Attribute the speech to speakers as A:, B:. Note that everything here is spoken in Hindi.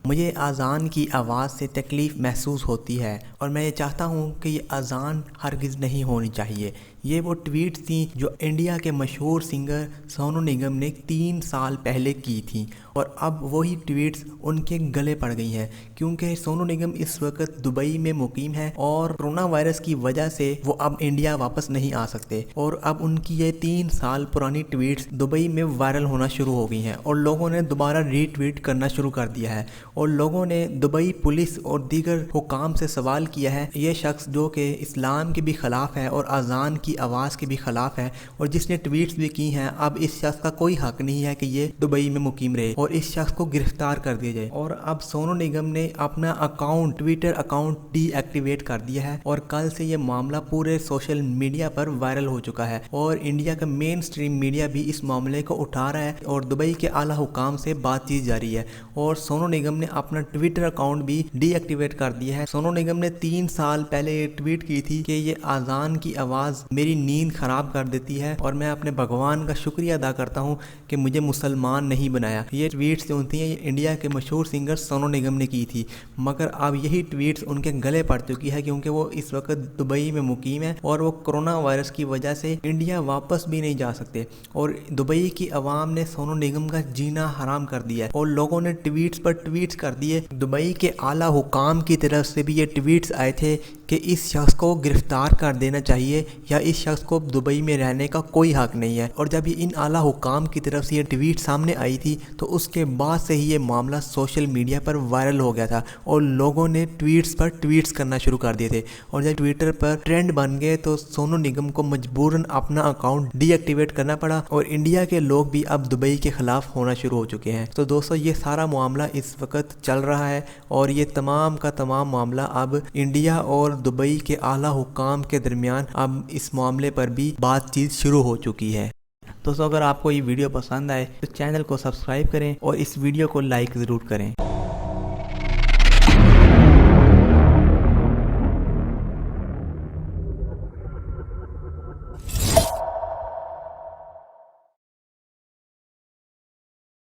A: मुझे अज़ान की आवाज़ से तकलीफ़ महसूस होती है और मैं ये चाहता हूँ कि ये अज़ान हरगिज़ नहीं होनी चाहिए। ये वो ट्वीट थी जो इंडिया के मशहूर सिंगर सोनू निगम ने 3 साल पहले की थी और अब वही ट्वीट्स उनके गले पड़ गई हैं क्योंकि सोनू निगम इस वक्त दुबई में मुकीम है और कोरोना वायरस की वजह से वो अब इंडिया वापस नहीं आ सकते और अब उनकी ये 3 साल पुरानी ट्वीट्स दुबई में वायरल होना शुरू हो गई हैं और लोगों ने दोबारा रीट्वीट करना शुरू कर दिया है और लोगों ने दुबई पुलिस और दीगर हुकाम से सवाल किया है ये शख्स जो कि इस्लाम के भी ख़िलाफ़ है और अज़ान की आवाज़ के भी ख़िलाफ़ है और जिसने ट्वीट्स भी की हैं, अब इस शख्स का कोई हक नहीं है कि ये दुबई में मुकीम रहे और इस शख्स को गिरफ्तार कर दिया जाए। और अब सोनू निगम ने अपना अकाउंट ट्विटर अकाउंट डीएक्टिवेट कर दिया है और कल से ये मामला पूरे सोशल मीडिया पर वायरल हो चुका है और इंडिया का मेन स्ट्रीम मीडिया भी इस मामले को उठा रहा है और दुबई के आला हुकाम से बातचीत जारी है और सोनू निगम ने अपना ट्विटर अकाउंट भी डीएक्टिवेट कर दिया है। सोनू निगम ने 3 साल पहले ये ट्वीट की थी कि ये अज़ान की आवाज़ मेरी नींद ख़राब कर देती है और मैं अपने भगवान का शुक्रिया अदा करता हूँ कि मुझे मुसलमान नहीं बनाया। ये ट्वीट्स जो थी ये इंडिया के मशहूर सिंगर सोनू निगम ने की थी, मगर अब यही ट्वीट्स उनके गले पड़ चुकी है क्योंकि वो इस वक्त दुबई में मुकीम है और वो कोरोना वायरस की वजह से इंडिया वापस भी नहीं जा सकते और दुबई की आवाम ने सोनू निगम का जीना हराम कर दिया है और लोगों ने ट्वीट्स पर ट्वीट्स कर दिए। दुबई के आला हुकाम की तरफ से भी ये ट्वीट्स आए थे कि इस शख्स को गिरफ्तार कर देना चाहिए या इस शख्स को दुबई में रहने का कोई हक नहीं है। और जब ये इन आला हुकाम की तरफ से ये ट्वीट सामने आई थी तो उसके बाद से ही ये मामला सोशल मीडिया पर वायरल हो गया था और लोगों ने ट्वीट्स पर ट्वीट्स करना शुरू कर दिए थे और जब ट्विटर पर ट्रेंड बन गए तो सोनू निगम को मजबूरन अपना अकाउंट डीएक्टिवेट करना पड़ा और इंडिया के लोग भी अब दुबई के खिलाफ होना शुरू हो चुके हैं। तो दोस्तों ये सारा मामला इस वक्त चल रहा है और ये तमाम का तमाम मामला अब इंडिया और दुबई के आला हुकाम के दरमियान अब इस मामले पर भी बातचीत शुरू हो चुकी है। दोस्तों अगर आपको ये वीडियो पसंद आए तो चैनल को सब्सक्राइब करें और इस वीडियो को लाइक ज़रूर करें।